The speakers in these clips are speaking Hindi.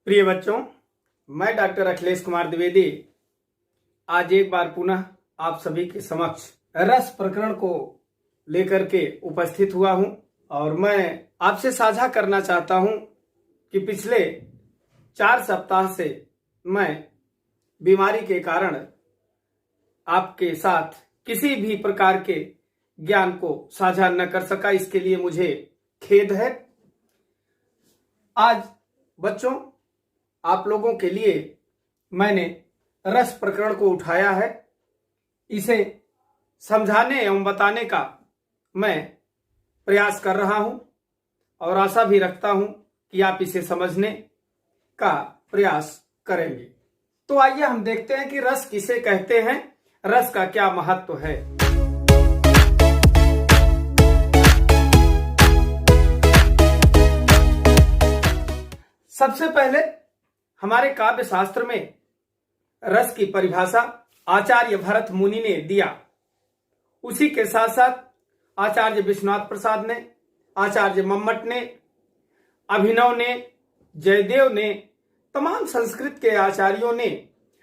प्रिय बच्चों, मैं डॉक्टर अखिलेश कुमार द्विवेदी आज एक बार पुनः आप सभी के समक्ष रस प्रकरण को लेकर के उपस्थित हुआ हूं और मैं आपसे साझा करना चाहता हूं कि पिछले 4 सप्ताह से मैं बीमारी के कारण आपके साथ किसी भी प्रकार के ज्ञान को साझा न कर सका। इसके लिए मुझे खेद है। आज बच्चों, आप लोगों के लिए मैंने रस प्रकरण को उठाया है। इसे समझाने एवं बताने का मैं प्रयास कर रहा हूं और आशा भी रखता हूं कि आप इसे समझने का प्रयास करेंगे। तो आइए हम देखते हैं कि रस किसे कहते हैं, रस का क्या महत्व है। सबसे पहले हमारे काव्य शास्त्र में रस की परिभाषा आचार्य भरत मुनि ने दिया। उसी के साथ साथ आचार्य विश्वनाथ प्रसाद ने, आचार्य मम्मट ने, अभिनव ने, जयदेव ने, तमाम संस्कृत के आचार्यों ने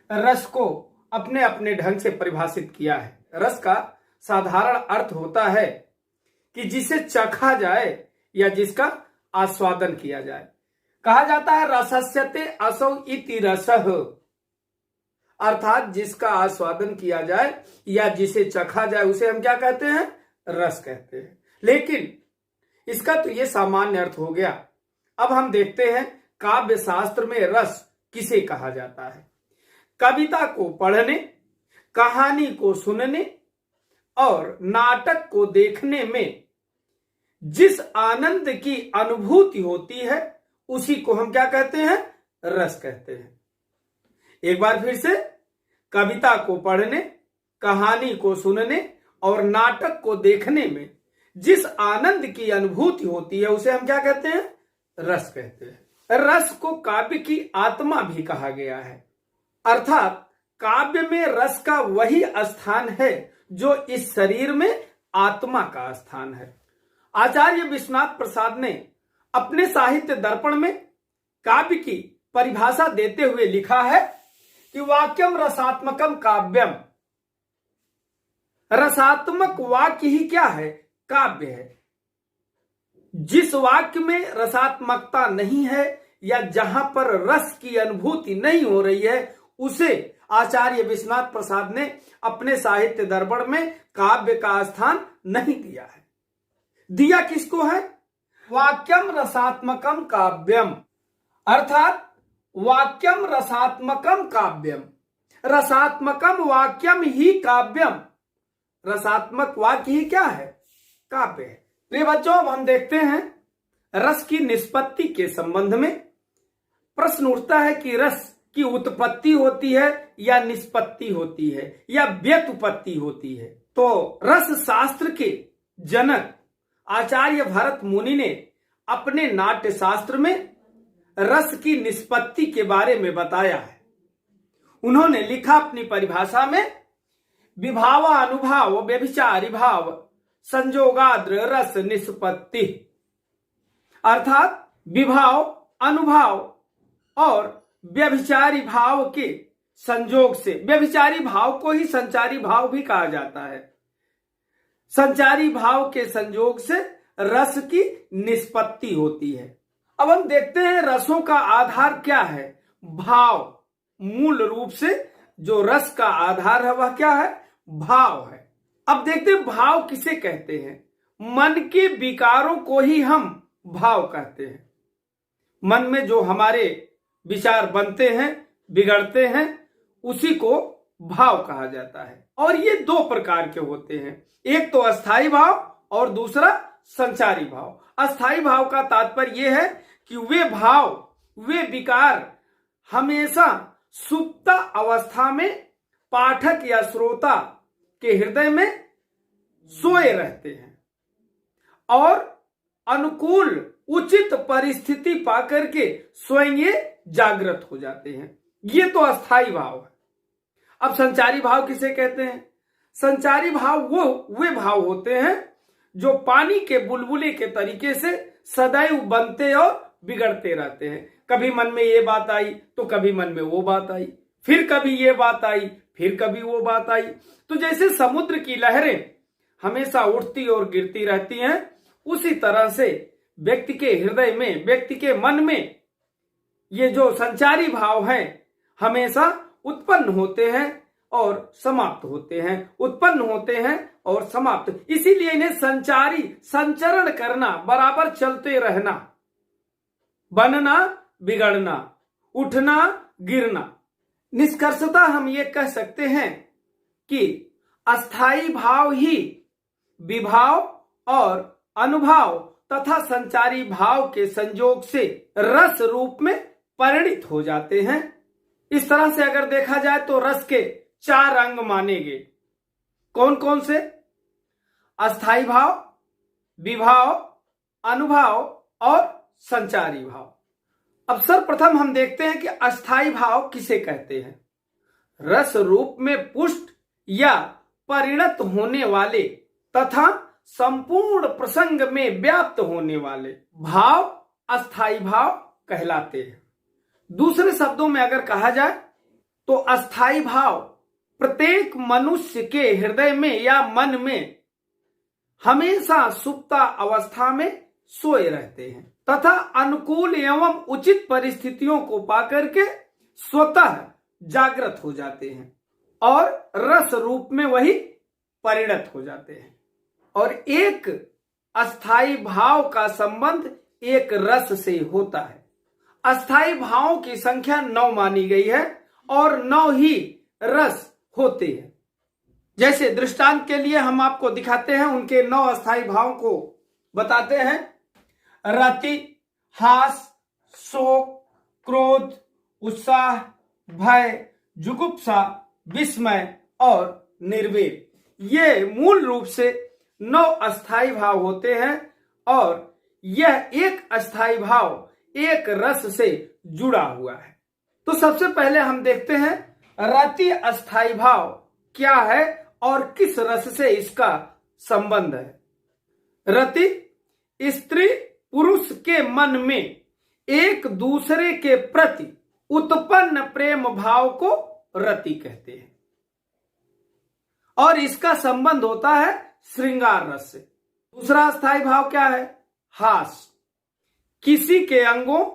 रस को अपने अपने ढंग से परिभाषित किया है। रस का साधारण अर्थ होता है कि जिसे चखा जाए या जिसका आस्वादन किया जाए। कहा जाता है रसस्यते असौ इति रसः, अर्थात जिसका आस्वादन किया जाए या जिसे चखा जाए उसे हम क्या कहते हैं? रस कहते हैं। लेकिन इसका तो ये सामान्य अर्थ हो गया। अब हम देखते हैं काव्य शास्त्र में रस किसे कहा जाता है। कविता को पढ़ने, कहानी को सुनने और नाटक को देखने में जिस आनंद की अनुभूति होती है उसी को हम क्या कहते हैं? रस कहते हैं। एक बार फिर से, कविता को पढ़ने, कहानी को सुनने और नाटक को देखने में जिस आनंद की अनुभूति होती है उसे हम क्या कहते हैं? रस कहते हैं। रस को काव्य की आत्मा भी कहा गया है, अर्थात काव्य में रस का वही स्थान है जो इस शरीर में आत्मा का स्थान है। आचार्य विश्वनाथ प्रसाद ने अपने साहित्य दर्पण में काव्य की परिभाषा देते हुए लिखा है कि वाक्यम रसात्मकम काव्यम। रसात्मक वाक्य ही क्या है? काव्य है। जिस वाक्य में रसात्मकता नहीं है या जहां पर रस की अनुभूति नहीं हो रही है उसे आचार्य विश्वनाथ प्रसाद ने अपने साहित्य दर्पण में काव्य का स्थान नहीं दिया है। दिया किसको है? वाक्यम रसात्मकम काव्यम, अर्थात वाक्यम रसात्मकम काव्यम। रसात्मकम वाक्यम ही काव्यम। रसात्मक वाक्य ही क्या है? काव्य है। प्रिय बच्चों, अब हम देखते हैं रस की निष्पत्ति के संबंध में प्रश्न उठता है कि रस की उत्पत्ति होती है या निष्पत्ति होती है या व्युत्पत्ति होती है। तो रस शास्त्र के जनक आचार्य भरत मुनि ने अपने नाट्य शास्त्र में रस की निष्पत्ति के बारे में बताया है। उन्होंने लिखा अपनी परिभाषा में, विभाव अनुभाव व्यभिचारी भाव संजोगाद्र रस निष्पत्ति, अर्थात विभाव, अनुभाव और व्यभिचारी भाव के संजोग से, व्यभिचारी भाव को ही संचारी भाव भी कहा जाता है, संचारी भाव के संयोग से रस की निष्पत्ति होती है। अब हम देखते हैं रसों का आधार क्या है? भाव। मूल रूप से जो रस का आधार है वह क्या है? भाव है। अब देखते हैं भाव किसे कहते हैं। मन के विकारों को ही हम भाव कहते हैं। मन में जो हमारे विचार बनते हैं, बिगड़ते हैं, उसी को भाव कहा जाता है। और ये 2 प्रकार के होते हैं, एक तो अस्थाई भाव और दूसरा संचारी भाव। अस्थाई भाव का तात्पर्य यह है कि वे भाव, वे विकार हमेशा सुप्त अवस्था में पाठक या श्रोता के हृदय में सोए रहते हैं और अनुकूल उचित परिस्थिति पाकर के स्वयं ये जागृत हो जाते हैं। ये तो अस्थाई भाव है। अब संचारी भाव किसे कहते हैं? संचारी भाव वे भाव होते हैं जो पानी के बुलबुले के तरीके से सदैव बनते और बिगड़ते रहते हैं। कभी मन में ये बात आई तो कभी मन में वो बात आई, फिर कभी ये बात आई, फिर कभी वो बात आई। तो जैसे समुद्र की लहरें हमेशा उठती और गिरती रहती हैं, उसी तरह से व्यक्ति के हृदय में, व्यक्ति के मन में ये जो संचारी भाव हैं हमेशा उत्पन्न होते हैं और समाप्त होते हैं, उत्पन्न होते हैं और समाप्त। इसीलिए इन्हें संचारी, संचरण करना, बराबर चलते रहना, बनना बिगड़ना, उठना गिरना। निष्कर्षतः हम ये कह सकते हैं कि अस्थाई भाव ही विभाव और अनुभाव तथा संचारी भाव के संयोग से रस रूप में परिणित हो जाते हैं। इस तरह से अगर देखा जाए तो रस के 4 अंग माने गए। कौन कौन से? अस्थाई भाव, विभाव, अनुभाव और संचारी भाव। अब सर्वप्रथम हम देखते हैं कि अस्थाई भाव किसे कहते हैं। रस रूप में पुष्ट या परिणत होने वाले तथा संपूर्ण प्रसंग में व्याप्त होने वाले भाव अस्थाई भाव कहलाते हैं। दूसरे शब्दों में अगर कहा जाए तो अस्थाई भाव प्रत्येक मनुष्य के हृदय में या मन में हमेशा सुप्ता अवस्था में सोए रहते हैं तथा अनुकूल एवं उचित परिस्थितियों को पाकर के स्वतः जागृत हो जाते हैं और रस रूप में वही परिणत हो जाते हैं। और एक अस्थाई भाव का संबंध एक रस से होता है। अस्थाई भावों की संख्या 9 मानी गई है और 9 ही रस होते हैं। जैसे दृष्टांत के लिए हम आपको दिखाते हैं, उनके 9 अस्थाई भावों को बताते हैं। रति, हास, शोक, क्रोध, उत्साह, भय, जुगुप्सा, विस्मय और निर्वेद। ये मूल रूप से 9 अस्थाई भाव होते हैं और यह एक अस्थाई भाव एक रस से जुड़ा हुआ है। तो सबसे पहले हम देखते हैं रति अस्थाई भाव क्या है और किस रस से इसका संबंध है। रति स्त्री पुरुष के मन में एक दूसरे के प्रति उत्पन्न प्रेम भाव को रति कहते हैं और इसका संबंध होता है श्रृंगार रस से। दूसरा अस्थाई भाव क्या है? हास। किसी के अंगों,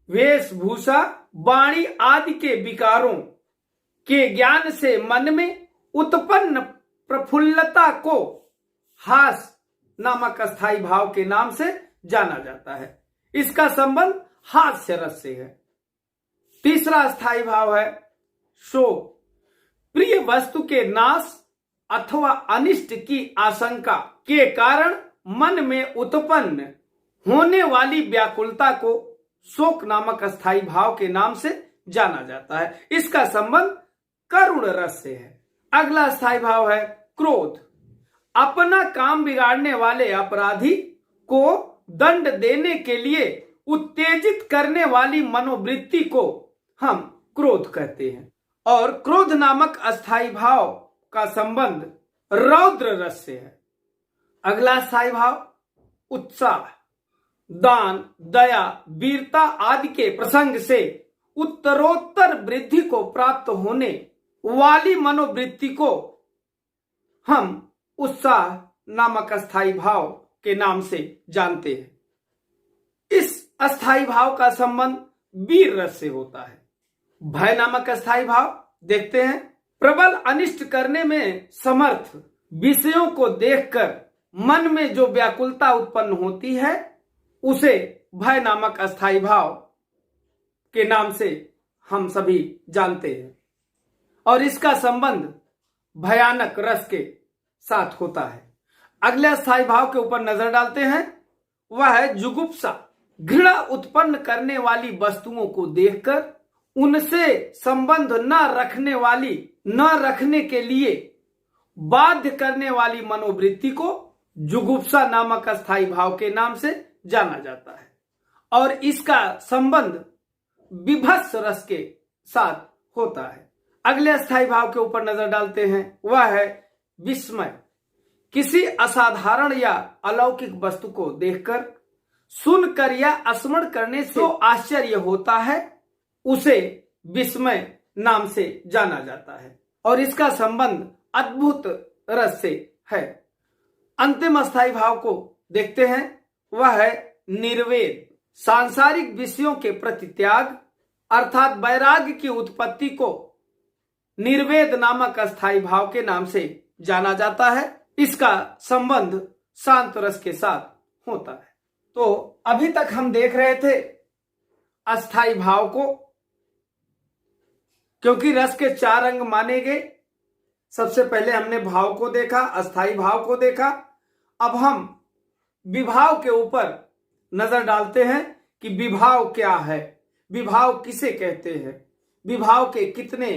वेशभूषा, वाणी आदि के विकारों के ज्ञान से मन में उत्पन्न प्रफुल्लता को हास नामक अस्थाई भाव के नाम से जाना जाता है। इसका संबंध हास्य रस से है। तीसरा अस्थाई भाव है शोक। प्रिय वस्तु के नाश अथवा अनिष्ट की आशंका के कारण मन में उत्पन्न होने वाली व्याकुलता को शोक नामक अस्थाई भाव के नाम से जाना जाता है। इसका संबंध करुण रस से है। अगला अस्थाई भाव है क्रोध। अपना काम बिगाड़ने वाले अपराधी को दंड देने के लिए उत्तेजित करने वाली मनोवृत्ति को हम क्रोध कहते हैं और क्रोध नामक अस्थाई भाव का संबंध रौद्र रस से है। अगला अस्थाई भाव उत्साह। दान, दया, वीरता आदि के प्रसंग से उत्तरोत्तर वृद्धि को प्राप्त होने वाली मनोवृत्ति को हम उत्साह नामक अस्थाई भाव के नाम से जानते हैं। इस अस्थाई भाव का संबंध वीर रस से होता है। भय नामक अस्थाई भाव देखते हैं। प्रबल अनिष्ट करने में समर्थ विषयों को देखकर मन में जो व्याकुलता उत्पन्न होती है उसे भय नामक अस्थाई भाव के नाम से हम सभी जानते हैं और इसका संबंध भयानक रस के साथ होता है। अगले अस्थाई भाव के ऊपर नजर डालते हैं, वह है जुगुप्सा। घृणा उत्पन्न करने वाली वस्तुओं को देखकर उनसे संबंध न रखने के लिए बाध्य करने वाली मनोवृत्ति को जुगुप्सा नामक अस्थाई भाव के नाम से जाना जाता है और इसका संबंध विभत्स रस के साथ होता है। अगले अस्थाई भाव के ऊपर नजर डालते हैं, वह है विस्मय। किसी असाधारण या अलौकिक वस्तु को देखकर सुनकर या स्मरण करने से जो आश्चर्य होता है उसे विस्मय नाम से जाना जाता है और इसका संबंध अद्भुत रस से है। अंतिम अस्थाई भाव को देखते हैं, वह है निर्वेद। सांसारिक विषयों के प्रति त्याग अर्थात वैराग्य की उत्पत्ति को निर्वेद नामक अस्थाई भाव के नाम से जाना जाता है। इसका संबंध शांत रस के साथ होता है। तो अभी तक हम देख रहे थे अस्थाई भाव को, क्योंकि रस के 4 अंग माने गए। सबसे पहले हमने भाव को देखा, अस्थाई भाव को देखा। अब हम विभाव के ऊपर नजर डालते हैं कि विभाव क्या है, विभाव किसे कहते हैं, विभाव के कितने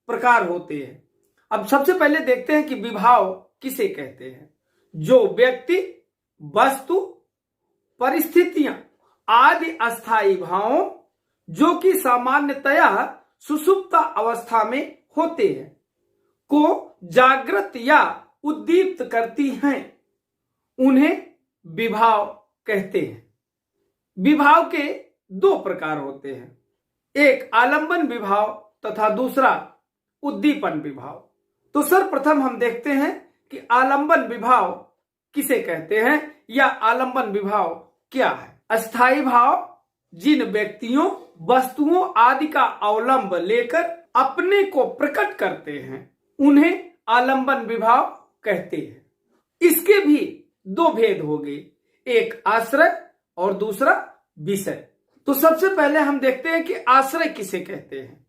प्रकार होते हैं। अब सबसे पहले देखते हैं कि विभाव किसे कहते हैं। जो व्यक्ति, वस्तु, परिस्थितियां आदि अस्थाई भावों जो कि सामान्यतया सुषुप्त अवस्था में होते हैं को जागृत या उद्दीप्त करती हैं, उन्हें विभाव कहते हैं। विभाव के 2 प्रकार होते हैं, एक आलंबन विभाव तथा दूसरा उद्दीपन विभाव। तो सर्वप्रथम हम देखते हैं कि आलंबन विभाव किसे कहते हैं या आलंबन विभाव क्या है। अस्थाई भाव जिन व्यक्तियों, वस्तुओं आदि का अवलंब लेकर अपने को प्रकट करते हैं उन्हें आलंबन विभाव कहते हैं। इसके भी 2 भेद हो गए, एक आश्रय और दूसरा विषय। तो सबसे पहले हम देखते हैं कि आश्रय किसे कहते हैं।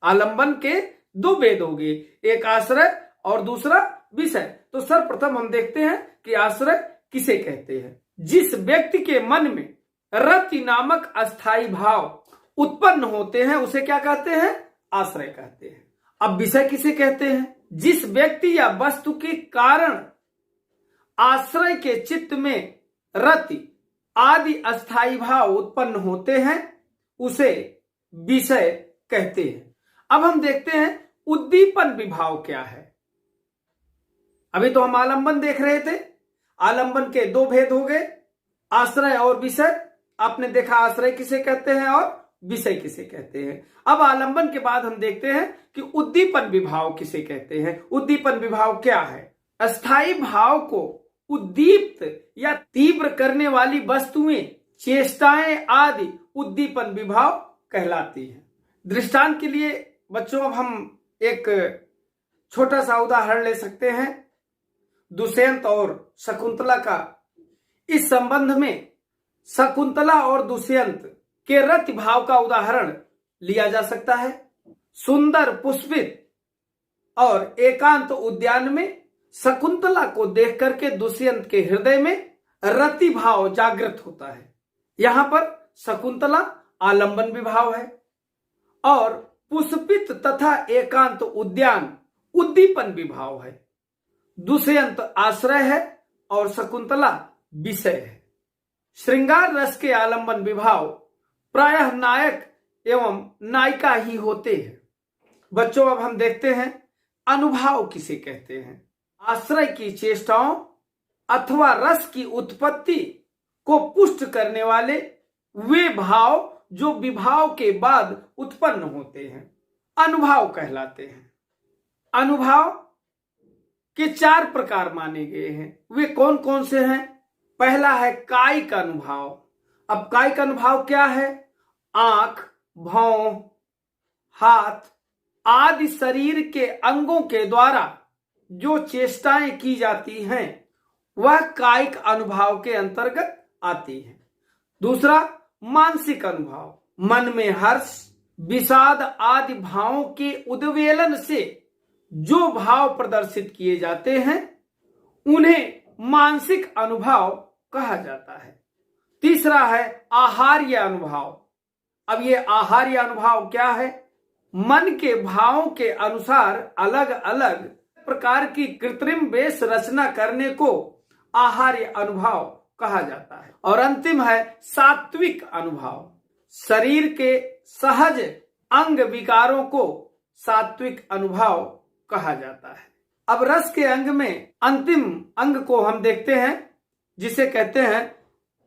आलंबन के 2 भेद हो गए, एक आश्रय और दूसरा विषय। तो सर्वप्रथम हम देखते हैं कि आश्रय किसे कहते हैं। जिस व्यक्ति के मन में रति नामक अस्थाई भाव उत्पन्न होते हैं उसे क्या कहते हैं, आश्रय कहते हैं। अब विषय किसे कहते हैं। जिस व्यक्ति या वस्तु के कारण आश्रय के चित्त में रति आदि अस्थाई भाव उत्पन्न होते हैं उसे विषय कहते हैं। अब हम देखते हैं उद्दीपन विभाव क्या है। अभी तो हम आलंबन देख रहे थे, आलंबन के 2 भेद हो गए, आश्रय और विषय। आपने देखा आश्रय किसे कहते हैं और विषय किसे कहते हैं। अब आलंबन के बाद हम देखते हैं कि उद्दीपन विभाव किसे कहते हैं। उद्दीपन विभाव क्या है। अस्थाई भाव को उद्दीप्त या तीव्र करने वाली वस्तुएं, चेष्टाएं आदि उद्दीपन विभाव कहलाती हैं। दृष्टांत के लिए बच्चों अब हम एक छोटा सा उदाहरण ले सकते हैं दुष्यंत और शकुंतला का। इस संबंध में शकुंतला और दुष्यंत के रति भाव का उदाहरण लिया जा सकता है। सुंदर पुष्पित और एकांत उद्यान में शकुंतला को देख करके दुष्यंत के हृदय में रति भाव जागृत होता है। यहां पर शकुंतला आलंबन विभाव है और पुष्पित तथा एकांत उद्यान उद्दीपन विभाव है। दुष्यंत आश्रय है और शकुंतला विषय है। श्रृंगार रस के आलंबन विभाव प्रायः नायक एवं नायिका ही होते हैं। बच्चों अब हम देखते हैं अनुभाव किसे कहते हैं। आश्रय की चेष्टाओं अथवा रस की उत्पत्ति को पुष्ट करने वाले वे भाव जो विभाव के बाद उत्पन्न होते हैं अनुभाव कहलाते हैं। अनुभाव के 4 प्रकार माने गए हैं। वे कौन कौन से हैं। पहला है कायिक अनुभाव। अब कायिक अनुभाव क्या है। आंख, भौं, हाथ आदि शरीर के अंगों के द्वारा जो चेष्टाएं की जाती हैं वह कायिक अनुभाव के अंतर्गत आती है। दूसरा मानसिक अनुभाव, मन में हर्ष, विषाद आदि भावों के उद्वेलन से जो भाव प्रदर्शित किए जाते हैं उन्हें मानसिक अनुभाव कहा जाता है। तीसरा है आहार्य अनुभाव। अब ये आहार्य अनुभाव क्या है। मन के भावों के अनुसार अलग अलग प्रकार की कृत्रिम वेश रचना करने को आहार्य अनुभाव कहा जाता है। और अंतिम है सात्विक अनुभाव। शरीर के सहज अंग विकारों को सात्विक अनुभाव कहा जाता है। अब रस के अंग में अंतिम अंग को हम देखते हैं जिसे कहते हैं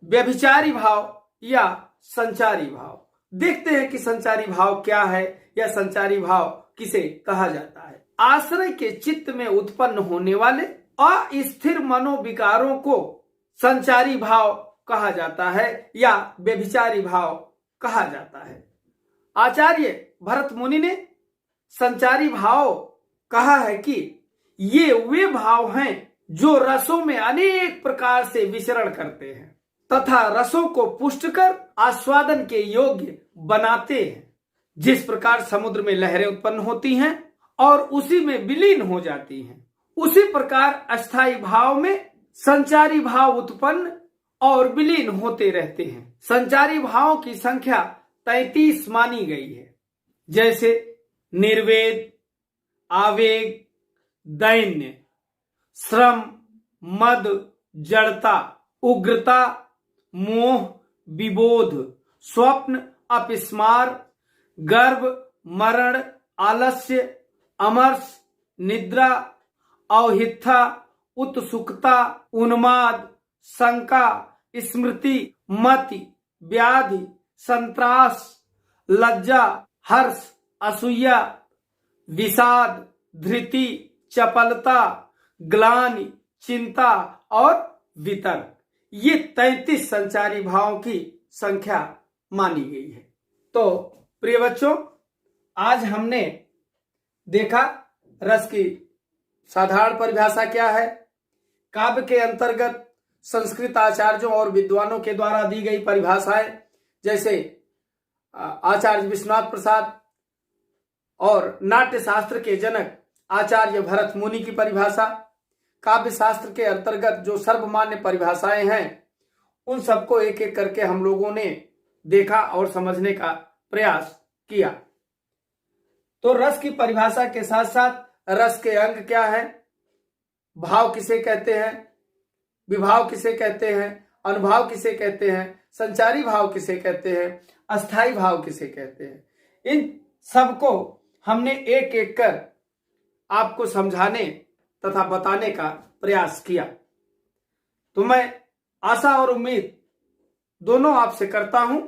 व्यभिचारी भाव या संचारी भाव। देखते हैं कि संचारी भाव क्या है या संचारी भाव किसे कहा जाता है। आश्रय के चित्त में उत्पन्न होने वाले अस्थिर मनोविकारों को संचारी भाव कहा जाता है या व्यभिचारी भाव कहा जाता है। आचार्य भरत मुनि ने संचारी भाव कहा है कि ये वे भाव हैं जो रसों में अनेक प्रकार से विचरण करते हैं तथा रसों को पुष्ट कर आस्वादन के योग्य बनाते हैं। जिस प्रकार समुद्र में लहरें उत्पन्न होती हैं और उसी में विलीन हो जाती हैं, उसी प्रकार अस्थायी भाव में संचारी भाव उत्पन्न और विलीन होते रहते हैं। संचारी भाव की संख्या 33 मानी गई है, जैसे निर्वेद, आवेग, दैन्य, श्रम, मद, जड़ता, उग्रता, मोह, विबोध, स्वप्न, अपस्मार, गर्भ, मरण, आलस्य, अमर्ष, निद्रा, औहित्था, उत्सुकता, उन्माद, शंका, स्मृति, मति, व्याधि, संत्रास, लज्जा, हर्ष, असूया, विषाद, धृति, चपलता, ग्लानि, चिंता और वितर्क। ये 33 संचारी भावों की संख्या मानी गई है। तो प्रिय बच्चों, आज हमने देखा रस की साधारण परिभाषा क्या है, काव्य के अंतर्गत संस्कृत आचार्यों और विद्वानों के द्वारा दी गई परिभाषाएं, जैसे आचार्य विश्वनाथ प्रसाद और नाट्य शास्त्र के जनक आचार्य भरत मुनि की परिभाषा, काव्य शास्त्र के अंतर्गत जो सर्वमान्य परिभाषाएं हैं, उन सबको एक एक करके हम लोगों ने देखा और समझने का प्रयास किया। तो रस की परिभाषा के साथ साथ रस के अंग क्या है, भाव किसे कहते हैं, विभाव किसे कहते हैं, अनुभाव किसे कहते हैं, संचारी भाव किसे कहते हैं, अस्थाई भाव किसे कहते हैं, इन सबको हमने एक एक कर आपको समझाने तथा बताने का प्रयास किया। तो मैं आशा और उम्मीद दोनों आपसे करता हूं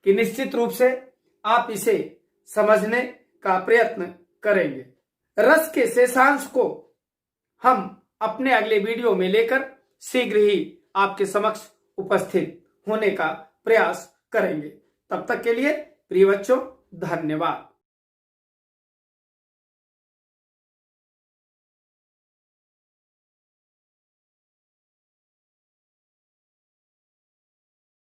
कि निश्चित रूप से आप इसे समझने का प्रयत्न करेंगे। रस के शेषांश को हम अपने अगले वीडियो में लेकर शीघ्र ही आपके समक्ष उपस्थित होने का प्रयास करेंगे। तब तक के लिए प्रिय बच्चों, धन्यवाद।